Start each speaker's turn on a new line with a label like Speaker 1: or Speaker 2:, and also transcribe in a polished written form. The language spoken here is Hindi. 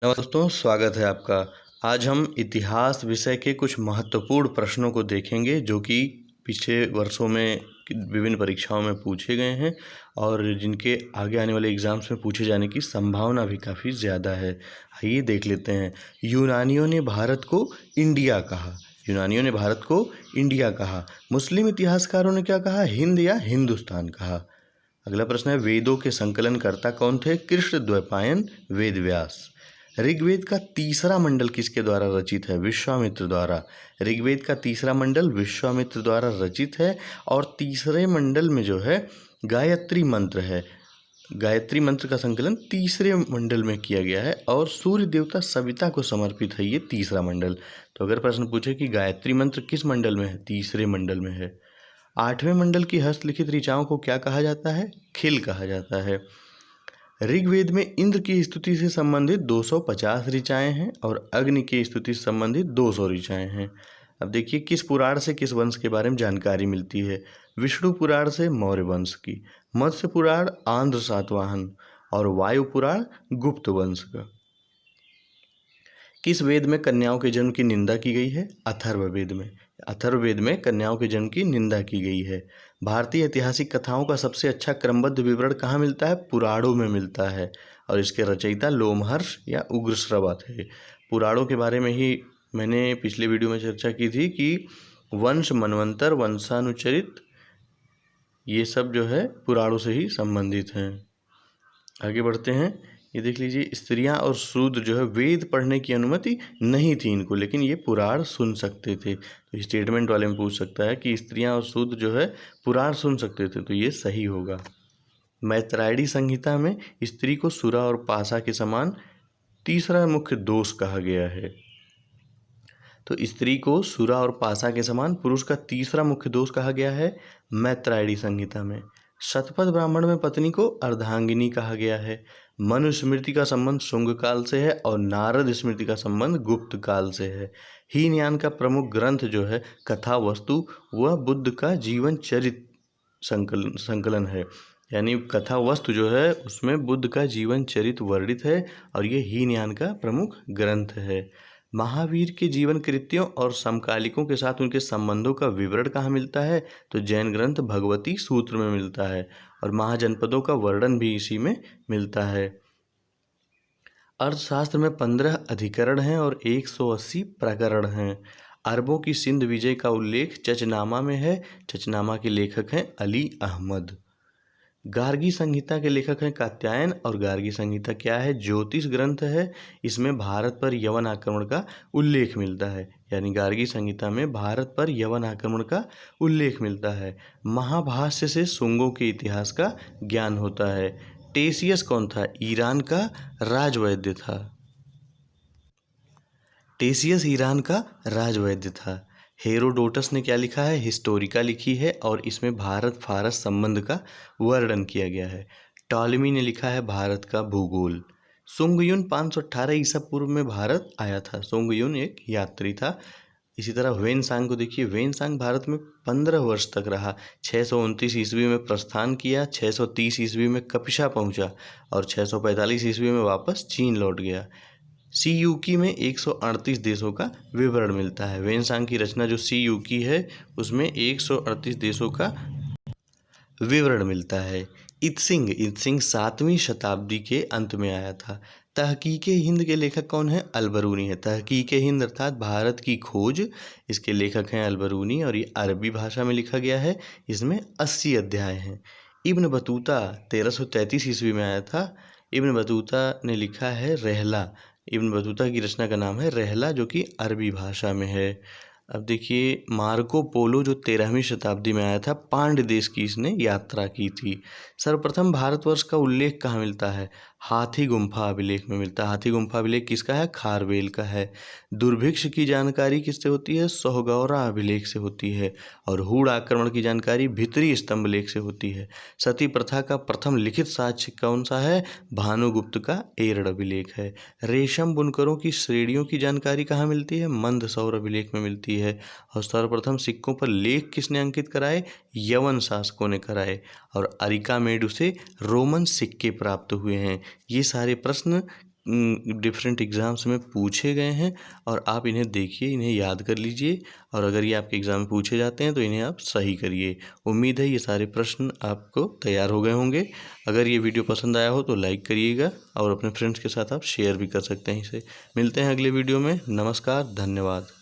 Speaker 1: दोस्तों, स्वागत है आपका। आज हम इतिहास विषय के कुछ महत्वपूर्ण प्रश्नों को देखेंगे जो कि पिछले वर्षों में विभिन्न परीक्षाओं में पूछे गए हैं और जिनके आगे आने वाले एग्ज़ाम्स में पूछे जाने की संभावना भी काफ़ी ज़्यादा है। आइए देख लेते हैं। यूनानियों ने भारत को इंडिया कहा। यूनानियों ने भारत को इंडिया कहा। मुस्लिम इतिहासकारों ने क्या कहा? हिंद या हिंदुस्तान कहा। अगला प्रश्न है, वेदों के संकलनकर्ता कौन थे? कृष्णद्वैपायन वेदव्यास। ऋग्वेद का तीसरा मंडल किसके द्वारा रचित है? विश्वामित्र द्वारा। ऋग्वेद का तीसरा मंडल विश्वामित्र द्वारा रचित है और तीसरे मंडल में जो है गायत्री मंत्र है। गायत्री मंत्र का संकलन तीसरे मंडल में किया गया है और सूर्य देवता सविता को समर्पित है ये तीसरा मंडल। तो अगर प्रश्न पूछे कि गायत्री मंत्र किस मंडल में है? तीसरे मंडल में है। आठवें मंडल की हस्तलिखित ऋचाओं को क्या कहा जाता है? खिल कहा जाता है। ऋग्वेद में इंद्र की स्तुति से संबंधित 250 ऋचाएं हैं और अग्नि की स्तुति से संबंधित 200 ऋचाएं हैं। अब देखिए किस पुराण से किस वंश के बारे में जानकारी मिलती है। विष्णु पुराण से मौर्य वंश की, मत्स्य पुराण आंध्र सातवाहन और वायु पुराण गुप्त वंश का। किस वेद में कन्याओं के जन्म की निंदा की गई है? अथर्ववेद में। अथर्ववेद में कन्याओं के जन्म की निंदा की गई है। भारतीय ऐतिहासिक कथाओं का सबसे अच्छा क्रमबद्ध विवरण कहाँ मिलता है? पुराणों में मिलता है और इसके रचयिता लोमहर्ष या उग्रश्रवा थे। पुराणों के बारे में ही मैंने पिछले वीडियो में चर्चा की थी कि वंश, मनवंतर, वंशानुचरित ये सब जो है पुराणों से ही संबंधित हैं। आगे बढ़ते हैं। ये देख लीजिए, स्त्रियां और शूद्र जो है वेद पढ़ने की अनुमति नहीं थी इनको, लेकिन ये पुराण सुन सकते थे। तो स्टेटमेंट वाले में पूछ सकता है कि स्त्रियां और शूद्र जो है पुराण सुन सकते थे, तो ये सही होगा। मैत्रेयी संहिता में स्त्री को सुरा और पासा के समान तीसरा मुख्य दोष कहा गया है। तो स्त्री को सुरा और पासा के समान पुरुष का तीसरा मुख्य दोष कहा गया है मैत्रेयी संहिता में। शतपथ ब्राह्मण में पत्नी को अर्धांगिनी कहा गया है। मनु स्मृति का संबंध शुंग काल से है और नारद स्मृति का संबंध गुप्त काल से है। हीनयान का प्रमुख ग्रंथ जो है कथा वस्तु, वह बुद्ध का जीवन चरित संकलन है। यानी कथा वस्तु जो है उसमें बुद्ध का जीवन चरित वर्णित है और ये हीनयान का प्रमुख ग्रंथ है। महावीर के जीवन कृत्यों और समकालिकों के साथ उनके संबंधों का विवरण कहाँ मिलता है? तो जैन ग्रंथ भगवती सूत्र में मिलता है और महाजनपदों का वर्णन भी इसी में मिलता है। अर्थशास्त्र में 15 अधिकरण हैं और 180 प्रकरण हैं। अरबों की सिंध विजय का उल्लेख चचनामा में है। चचनामा के लेखक हैं अली अहमद। गार्गी संहिता के लेखक हैं कात्यायन और गार्गी संहिता क्या है? ज्योतिष ग्रंथ है। इसमें भारत पर यवन आक्रमण का उल्लेख मिलता है। यानी गार्गी संहिता में भारत पर यवन आक्रमण का उल्लेख मिलता है। महाभाष्य से शुंगों के इतिहास का ज्ञान होता है। टेसियस कौन था? ईरान का राजवैद्य था। टेसियस ईरान का राजवैद्य था। हेरोडोटस ने क्या लिखा है? हिस्टोरिका लिखी है और इसमें भारत फारस संबंध का वर्णन किया गया है। टॉलेमी ने लिखा है भारत का भूगोल। सुंगयुन 518 ईसा पूर्व में भारत आया था। सुंगयुन एक यात्री था। इसी तरह वेनसांग को देखिए, वेनसांग भारत में 15 वर्ष तक रहा। 629 ईस्वी में प्रस्थान किया, 630 ईस्वी में कपिशा पहुंचा और 645 ईस्वी में वापस चीन लौट गया। सी यूकी में 138 देशों का विवरण मिलता है। वेनसांग की रचना जो सी यूकी है उसमें 138 देशों का विवरण मिलता है। इत्सिंग 7वीं शताब्दी के अंत में आया था। तहकीके हिंद के लेखक कौन है? अलबरूनी है। तहकीके हिंद अर्थात भारत की खोज, इसके लेखक हैं अलबरूनी और ये अरबी भाषा में लिखा गया है। इसमें 80 अध्याय हैं। इब्न बतूता 1333 ईस्वी में आया था। इब्न बतूता ने लिखा है रहला। इब्न बतूता की रचना का नाम है रहला जो कि अरबी भाषा में है। अब देखिए, मार्को पोलो जो 13वीं शताब्दी में आया था, पांड्य देश की इसने यात्रा की थी। सर्वप्रथम भारतवर्ष का उल्लेख कहाँ मिलता है? हाथी गुम्फा अभिलेख में मिलता है। हाथी गुम्फा अभिलेख किसका है? खारवेल का है। दुर्भिक्ष की जानकारी किससे होती है? सोहगौरा अभिलेख से होती है और हूण आक्रमण की जानकारी भितरी स्तंभ लेख से होती है। सती प्रथा का प्रथम लिखित साक्ष्य कौन सा है? भानुगुप्त का एरड़ अभिलेख है। रेशम बुनकरों की श्रेणियों की जानकारी कहाँ मिलती है? मंदसौर अभिलेख में मिलती है। और सर्वप्रथम सिक्कों पर लेख किसने अंकित कराए? यवन शासकों ने कराए और अरिका मेडु से रोमन सिक्के प्राप्त हुए हैं। ये सारे प्रश्न डिफरेंट एग्ज़ाम्स में पूछे गए हैं और आप इन्हें देखिए, इन्हें याद कर लीजिए और अगर ये आपके एग्ज़ाम में पूछे जाते हैं तो इन्हें आप सही करिए। उम्मीद है ये सारे प्रश्न आपको तैयार हो गए होंगे। अगर ये वीडियो पसंद आया हो तो लाइक करिएगा और अपने फ्रेंड्स के साथ आप शेयर भी कर सकते हैं इसे। मिलते हैं अगले वीडियो में। नमस्कार, धन्यवाद।